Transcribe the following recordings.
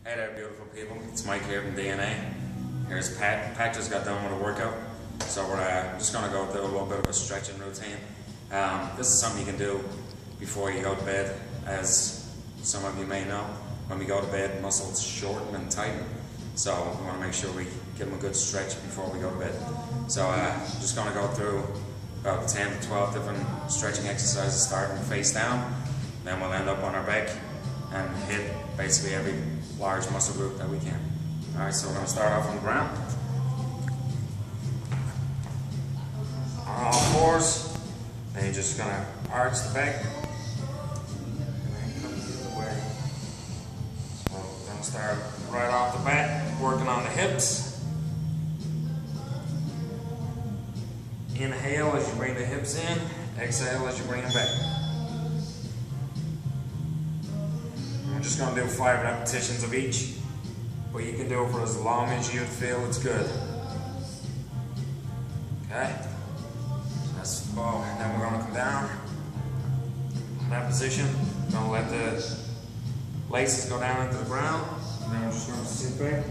Hey there, beautiful people. It's Mike here from DNA. Here's Pat. Pat just got done with a workout, so we're just going to go through a little bit of a stretching routine. This is something you can do before you go to bed. As some of you may know, when we go to bed, muscles shorten and tighten, so we want to make sure we give them a good stretch before we go to bed. So just going to go through about 10 to 12 different stretching exercises, starting face down, then we'll end up on our back and hit basically every large muscle group that we can. Alright, so we're going to start off on the ground. On all fours, then you're just going to arch the back. And then come the other way. So we're going to start right off the bat, working on the hips. Inhale as you bring the hips in, exhale as you bring them back. I'm just going to do 5 repetitions of each, but you can do it for as long as you feel it's good. Okay? So that's the ball. Then we're going to come down in that position. Don't let the laces go down into the ground. And then we're just going to sit back.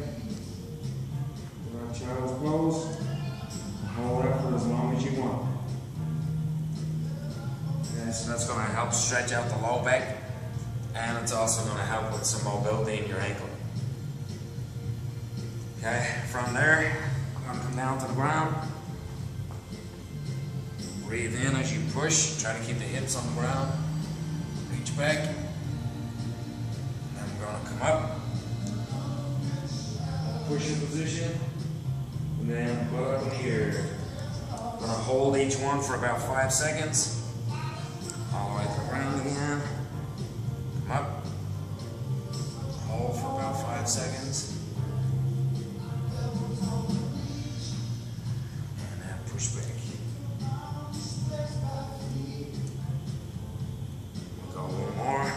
Let our child's pose. Hold it for as long as you want. Okay, so that's going to help stretch out the low back. And it's also going to help with some mobility in your ankle. Okay, from there, I'm going to come down to the ground. Breathe in as you push. Try to keep the hips on the ground. Reach back. And then we're going to come up. Push your position. And then put up in the air. I'm going to hold each one for about 5 seconds. All the way to the ground again. Come up, hold for about 5 seconds, and then push back. We'll go a little more.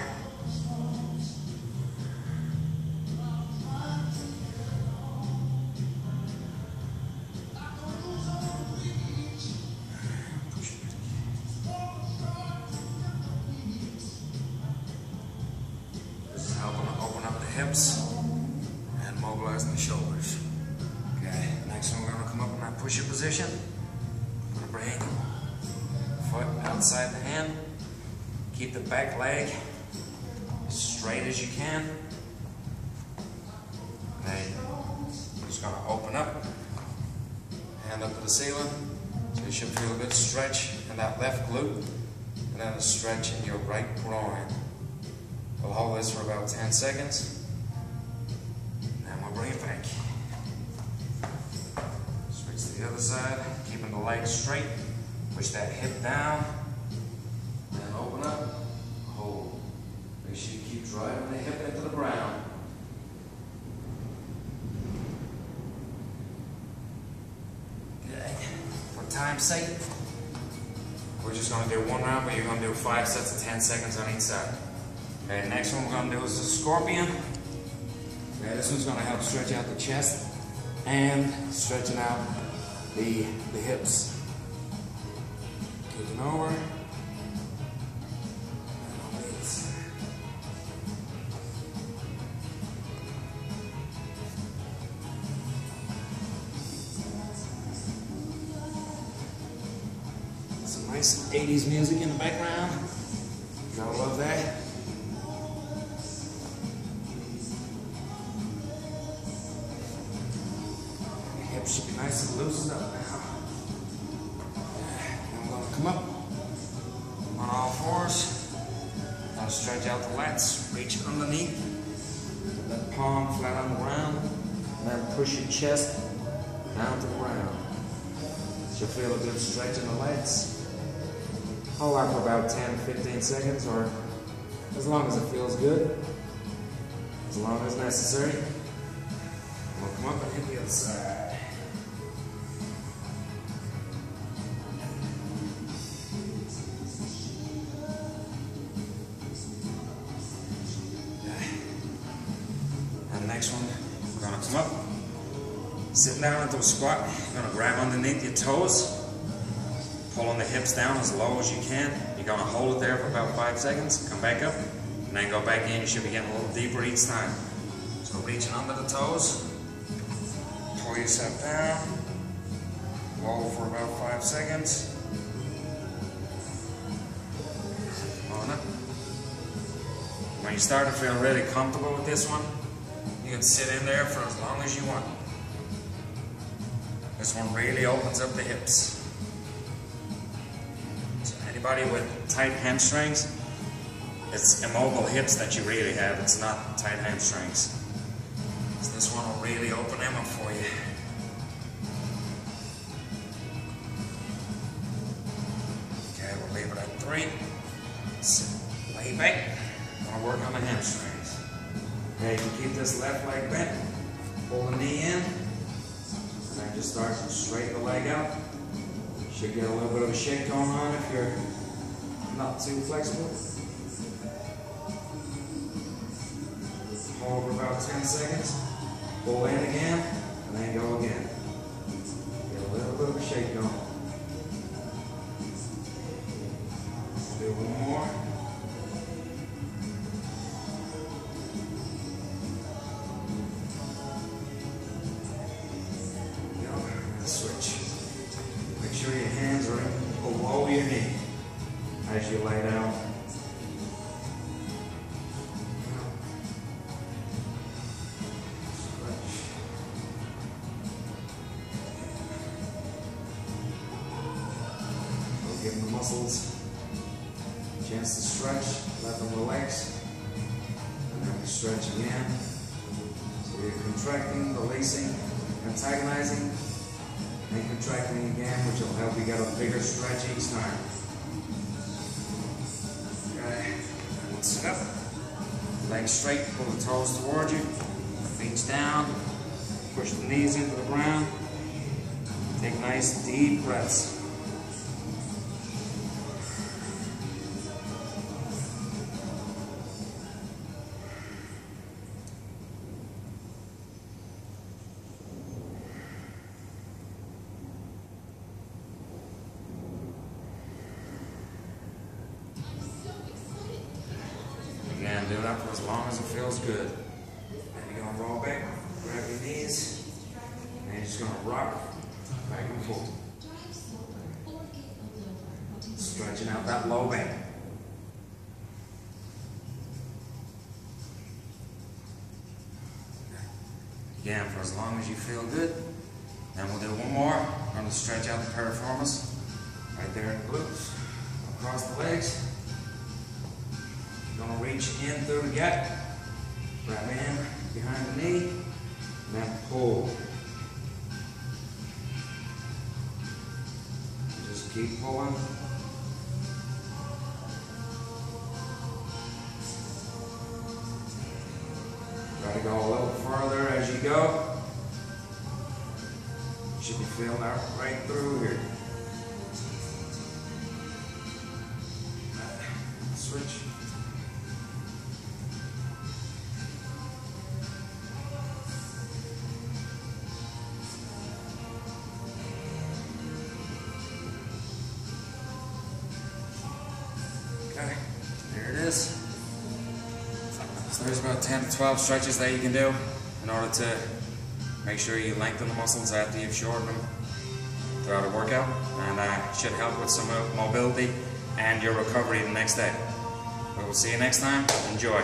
Hips and mobilizing the shoulders. Okay, next one we're going to come up in that push-up position. We're going to bring foot outside the hand. Keep the back leg as straight as you can. Okay, we're just going to open up, hand up to the ceiling. So you should feel a good stretch in that left glute and then a stretch in your right groin. We'll hold this for about 10 seconds. Bring it back. Switch to the other side, keeping the legs straight. Push that hip down. Then open up. Hold. Make sure you keep driving the hip into the ground. Okay. For time's sake, we're just going to do one round, but you're going to do 5 sets of 10 seconds on each side. Okay, next one we're going to do is the scorpion. Okay, this one's going to help stretch out the chest and stretching out the hips. Kicking over. Some nice 80s music in the background. You gotta love that. Should be nice and loosened up now. I'm going to come up on all fours. I'm going to stretch out the lats, reach underneath, let palm flat on the ground, and then push your chest down to the ground. You'll feel a good stretch in the lats. Hold on for about 10-15 seconds, or as long as it feels good, as long as necessary. We'll come up and hit the other side. Next one, we're going to come up, sit down into a squat. You're going to grab underneath your toes, pulling the hips down as low as you can. You're going to hold it there for about 5 seconds, come back up, and then go back in. You should be getting a little deeper each time. So reaching under the toes, pull yourself down, hold for about 5 seconds. On it. When you start to feel really comfortable with this one, you can sit in there for as long as you want. This one really opens up the hips. So anybody with tight hamstrings, it's immobile hips that you really have, it's not tight hamstrings. So this one will really open them up for you. Okay, we'll leave it at 3. Lay back. Gonna work on the hamstrings. Okay, you can keep this left leg bent. Pull the knee in. And then just start to straighten the leg out. Should get a little bit of a shake going on if you're not too flexible. Hold for about 10 seconds. Pull in again, and then go again. Get a little bit of a shake going. Do one more. Switch. Make sure your hands are below your knee as you lay down. Stretch. So giving the muscles a chance to stretch, let them relax, and then we stretch again. So you're contracting, releasing, antagonizing, and contracting again, which will help you get a bigger stretch each time. Okay, and sit up. Legs straight, pull the toes towards you. Feet down. Push the knees into the ground. Take nice deep breaths. Again, do that for as long as it feels good. Then you're going to roll back, grab your knees, and you're just going to rock back and forth. Stretching out that low back. Again, for as long as you feel good. Then we'll do one more. We're going to stretch out the piriformis, right there in the glutes, across the legs. You're going to reach in through the gap, grab in behind the knee, and then pull. Just keep pulling. Try to go a little further as you go. You should be feeling that right through here. Switch. Okay, there it is. So there's about 10 to 12 stretches that you can do in order to make sure you lengthen the muscles after you've shortened them throughout a workout, and should help with some mobility and your recovery the next day. We will see you next time. Enjoy.